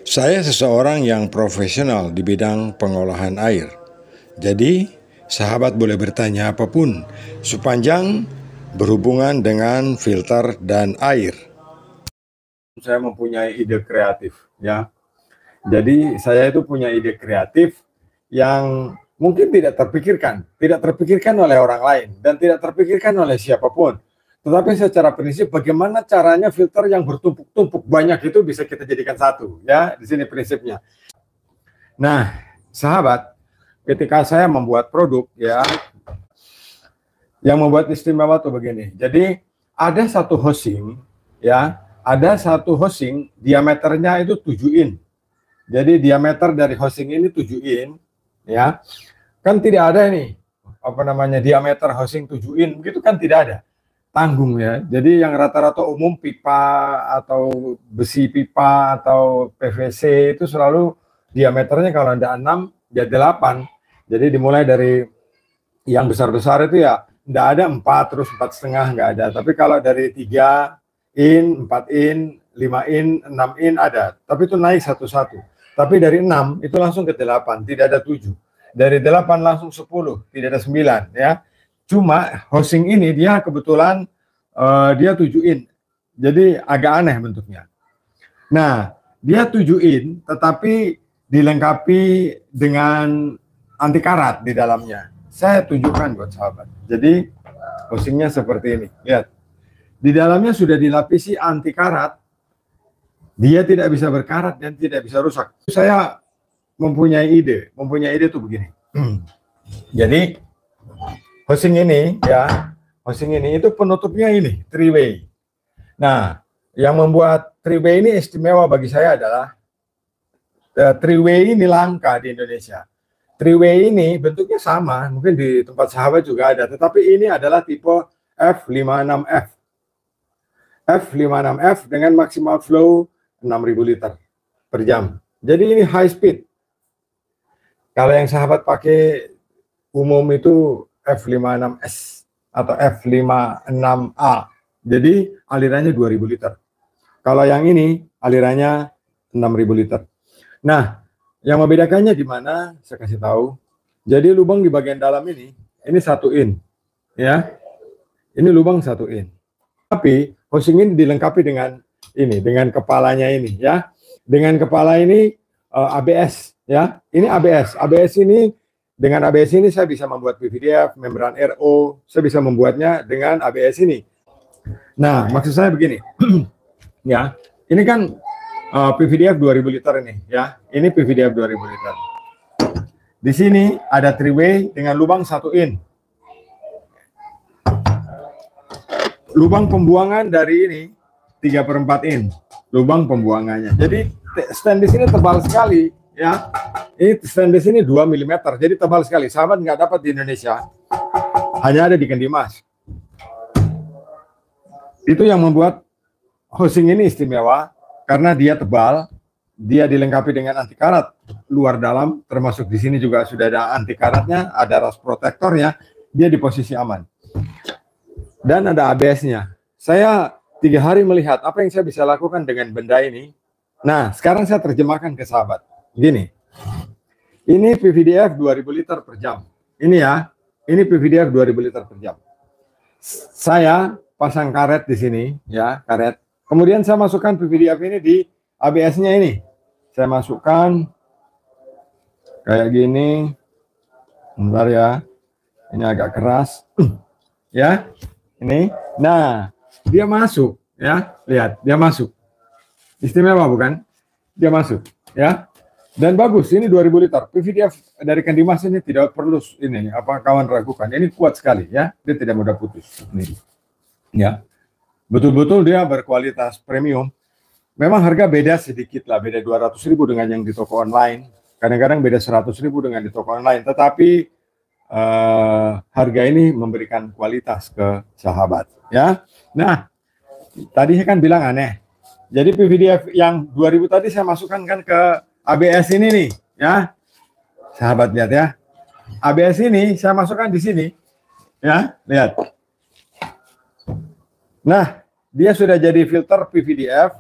Saya seseorang yang profesional di bidang pengolahan air. Jadi, sahabat boleh bertanya apapun sepanjang berhubungan dengan filter dan air. Saya mempunyai ide kreatif, ya. Jadi, saya itu punya ide kreatif yang mungkin tidak terpikirkan oleh orang lain dan tidak terpikirkan oleh siapapun. Tetapi secara prinsip bagaimana caranya filter yang bertumpuk-tumpuk banyak itu bisa kita jadikan satu, ya. Di sini prinsipnya. Nah, sahabat, ketika saya membuat produk, ya, yang membuat istimewa tuh begini. Jadi ada satu housing, ya, ada satu housing diameternya itu 7 in. Jadi diameter dari housing ini 7 in, ya. Kan tidak ada ini apa namanya diameter housing 7 in, begitu kan tidak ada. Tanggung, ya. Jadi yang rata-rata umum pipa atau besi pipa atau PVC itu selalu diameternya kalau ada 6 ya 8. Jadi dimulai dari yang besar-besar itu ya enggak ada 4 terus 4,5 enggak ada. Tapi kalau dari 3 in, 4 in, 5 in, 6 in ada. Tapi itu naik satu-satu. Tapi dari 6 itu langsung ke 8, tidak ada 7. Dari 8 langsung 10, tidak ada 9, ya. Cuma housing ini dia kebetulan dia 7 in. Jadi agak aneh bentuknya. Nah, dia 7 in tetapi dilengkapi dengan anti karat di dalamnya. Saya tunjukkan buat sahabat. Jadi housingnya seperti ini. Lihat. Di dalamnya sudah dilapisi anti karat. Dia tidak bisa berkarat dan tidak bisa rusak. Saya mempunyai ide tuh begini. Jadi housing ini, ya, housing ini itu penutupnya ini 3-way. Nah, yang membuat 3-way ini istimewa bagi saya adalah 3-way ini langka di Indonesia. 3-way ini bentuknya sama, mungkin di tempat sahabat juga ada, tetapi ini adalah tipe F56F. F56F dengan maksimal flow 6.000 liter per jam. Jadi ini high speed. Kalau yang sahabat pakai umum itu F56S atau F56A. Jadi alirannya 2.000 liter. Kalau yang ini alirannya 6.000 liter. Nah, yang membedakannya di mana? Saya kasih tahu. Jadi lubang di bagian dalam ini 1 in, ya. Ini lubang 1 in. Tapi housing ini dilengkapi dengan ini, dengan kepalanya ini, ya. Dengan kepala ini ABS, ya. Ini ABS. ABS ini, dengan ABS ini saya bisa membuat PVDF, membran RO. Saya bisa membuatnya dengan ABS ini. Nah, maksud saya begini. Ya, ini kan PVDF 2.000 liter ini, ya. Ini PVDF 2.000 liter. Di sini ada 3-way dengan lubang 1 in. Lubang pembuangan dari ini 3/4 in. Lubang pembuangannya. Jadi stainless ini tebal sekali, ya. Ini stainless ini 2 mm. Jadi tebal sekali. Sahabat nggak dapat di Indonesia. Hanya ada di Kendimas. Itu yang membuat housing ini istimewa. Karena dia tebal, dia dilengkapi dengan anti karat luar dalam, termasuk di sini juga sudah ada anti karatnya, ada rust protektornya, dia di posisi aman. Dan ada ABS-nya. Saya 3 hari melihat apa yang saya bisa lakukan dengan benda ini. Nah, sekarang saya terjemahkan ke sahabat. Gini, ini PVDF 2.000 liter per jam. Ini ya, ini PVDF 2.000 liter per jam. Saya pasang karet di sini, ya, karet. Kemudian saya masukkan PVDF ini di ABS-nya ini. Saya masukkan kayak gini. Bentar ya. Ini agak keras. Ya. Ini. Nah, dia masuk, ya. Lihat, dia masuk. Istimewa bukan? Dia masuk, ya. Dan bagus, ini 2.000 liter. PVDF dari Kendimas ini tidak perlu ini apa kawan ragukan. Ini kuat sekali, ya. Dia tidak mudah putus. Ini. Ya. Betul-betul dia berkualitas premium. Memang harga beda sedikit lah, beda 200.000 dengan yang di toko online. Kadang-kadang beda 100.000 dengan di toko online. Tetapi harga ini memberikan kualitas ke sahabat, ya. Nah, tadi saya kan bilang aneh. Jadi PVDF yang 2.000 tadi saya masukkan kan ke ABS ini nih, ya. Sahabat lihat ya. ABS ini saya masukkan di sini, ya. Lihat. Nah, dia sudah jadi filter PVDF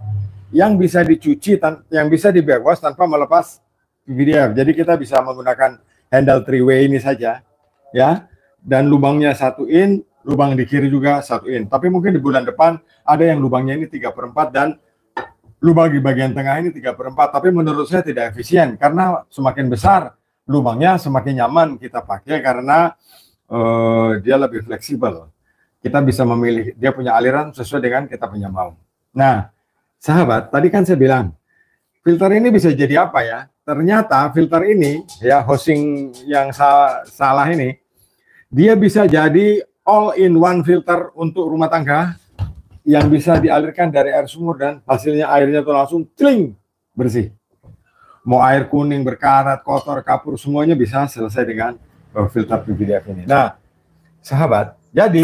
yang bisa dicuci, yang bisa di backwash tanpa melepas PVDF. Jadi kita bisa menggunakan handle 3-way ini saja, ya. Dan lubangnya 1 in, lubang di kiri juga 1 in. Tapi mungkin di bulan depan ada yang lubangnya ini 3/4 dan lubang di bagian tengah ini 3/4. Tapi menurut saya tidak efisien karena semakin besar lubangnya semakin nyaman kita pakai karena dia lebih fleksibel. Kita bisa memilih, dia punya aliran sesuai dengan kita punya mau. Nah, sahabat, tadi kan saya bilang filter ini bisa jadi apa ya? Ternyata filter ini ya, hosing yang salah ini, dia bisa jadi all-in-one filter untuk rumah tangga yang bisa dialirkan dari air sumur dan hasilnya airnya itu langsung cling, bersih. Mau air kuning, berkarat, kotor, kapur, semuanya bisa selesai dengan filter PVDF ini. Nah, sahabat, jadi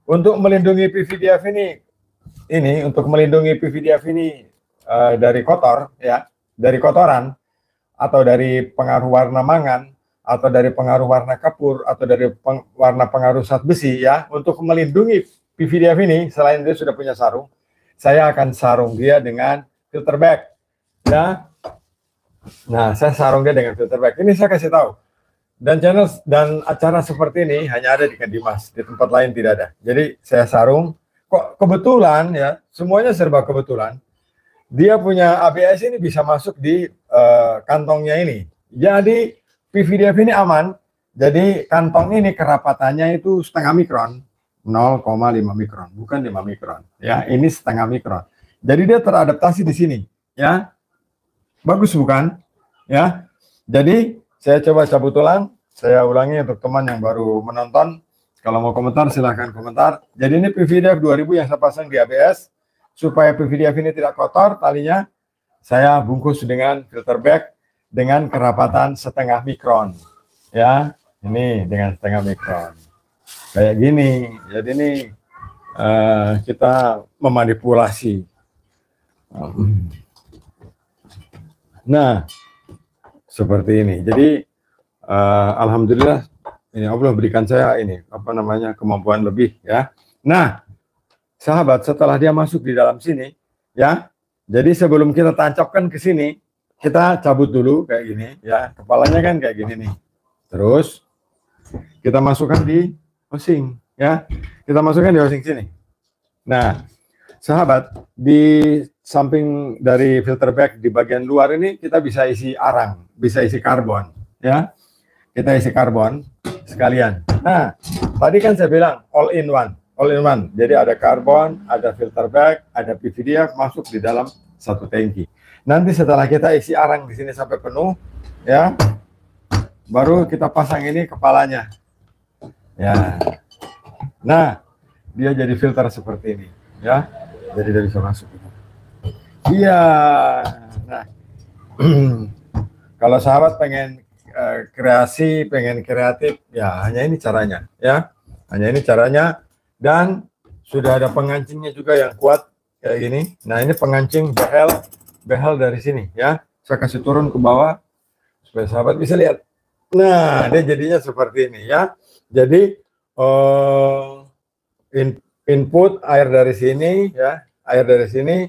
untuk melindungi PVDF ini untuk melindungi PVDF ini dari kotor, ya, dari kotoran, atau dari pengaruh warna mangan, atau dari pengaruh warna kapur, atau dari warna pengaruh zat besi, ya, untuk melindungi PVDF ini, selain dia sudah punya sarung, saya akan sarung dia dengan filter bag. Nah, saya sarung dia dengan filter bag. Ini saya kasih tahu. Dan channel dan acara seperti ini hanya ada di Kedimas, di tempat lain tidak ada. Jadi saya sarung. Kok kebetulan ya, semuanya serba kebetulan. Dia punya ABS ini bisa masuk di kantongnya ini. Jadi PVDF ini aman. Jadi kantong ini kerapatannya itu setengah mikron, 0,5 mikron, bukan 5 mikron. Ya, ini setengah mikron. Jadi dia teradaptasi di sini. Ya, bagus bukan? Ya, jadi saya coba cabut ulang. Saya ulangi untuk teman yang baru menonton. Kalau mau komentar silahkan komentar. Jadi ini PVDF 2000 yang saya pasang di ABS. Supaya PVDF ini tidak kotor talinya, saya bungkus dengan filter bag dengan kerapatan setengah mikron. Ya, ini dengan setengah mikron. Kayak gini. Jadi ini kita memanipulasi. Nah, seperti ini. Jadi alhamdulillah ini Allah berikan saya ini kemampuan lebih, ya. Nah, sahabat, setelah dia masuk di dalam sini, ya. Jadi sebelum kita tancapkan ke sini, kita cabut dulu kayak gini, ya. Kepalanya kan kayak gini nih. Terus kita masukkan di hosing, ya. Kita masukkan di hosing sini. Nah, sahabat, di samping dari filter bag di bagian luar ini kita bisa isi arang, bisa isi karbon, ya. Kita isi karbon sekalian. Nah, tadi kan saya bilang all in one. Jadi ada karbon, ada filter bag, ada PVDF masuk di dalam satu tangki. Nanti setelah kita isi arang di sini sampai penuh, ya, baru kita pasang ini kepalanya. Ya. Nah, dia jadi filter seperti ini, ya. Jadi dia bisa masuk. Iya. Nah, kalau sahabat pengen kreasi, pengen kreatif, ya hanya ini caranya, ya. Hanya ini caranya, dan sudah ada pengancingnya juga yang kuat kayak gini. Nah, ini pengancing behel dari sini, ya. Saya kasih turun ke bawah supaya sahabat bisa lihat. Nah, dia jadinya seperti ini, ya. Jadi input air dari sini, ya, air dari sini,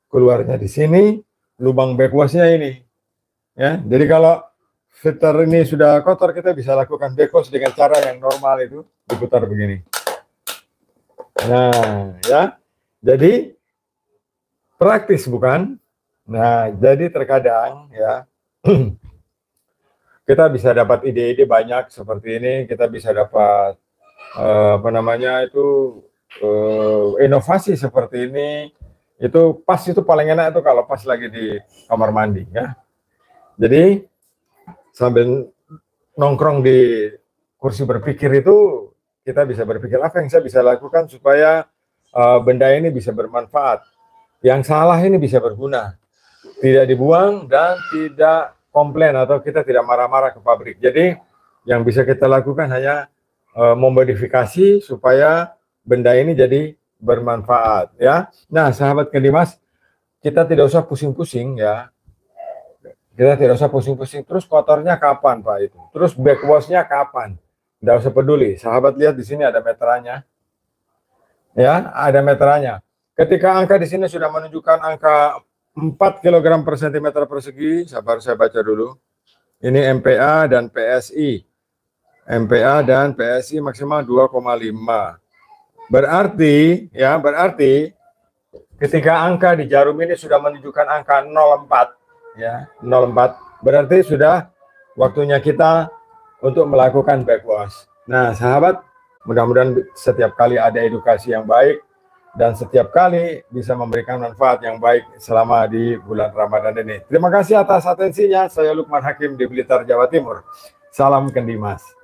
keluarnya di sini, lubang backwashnya ini, ya. Jadi kalau filter ini sudah kotor, kita bisa lakukan backwash dengan cara yang normal, itu diputar begini. Nah, ya, jadi praktis bukan? Nah, jadi terkadang, ya, kita bisa dapat ide-ide banyak seperti ini. Kita bisa dapat inovasi seperti ini. Itu pas, itu paling enak itu kalau pas lagi di kamar mandi, ya. Jadi sambil nongkrong di kursi berpikir itu, kita bisa berpikir apa yang saya bisa lakukan supaya benda ini bisa bermanfaat, yang salah ini bisa berguna, tidak dibuang dan tidak komplain atau kita tidak marah-marah ke pabrik. Jadi yang bisa kita lakukan hanya memodifikasi supaya benda ini jadi bermanfaat, ya. Nah, sahabat Kedimas, kita tidak usah pusing-pusing, ya. Kita tidak usah pusing-pusing. Terus kotornya kapan, Pak, itu? Terus backwashnya kapan? Tidak usah peduli. Sahabat lihat di sini ada meterannya. Ya, ada meterannya. Ketika angka di sini sudah menunjukkan angka 4 kg per cm persegi. Sabar, saya baca dulu. Ini MPA dan PSI. MPA dan PSI maksimal 2,5. Berarti ketika angka di jarum ini sudah menunjukkan angka 04 ya, 04, berarti sudah waktunya kita untuk melakukan backwash. Nah, sahabat, mudah-mudahan setiap kali ada edukasi yang baik dan setiap kali bisa memberikan manfaat yang baik selama di bulan Ramadan ini. Terima kasih atas atensinya. Saya Lukman Hakim di Blitar, Jawa Timur. Salam Kendimas.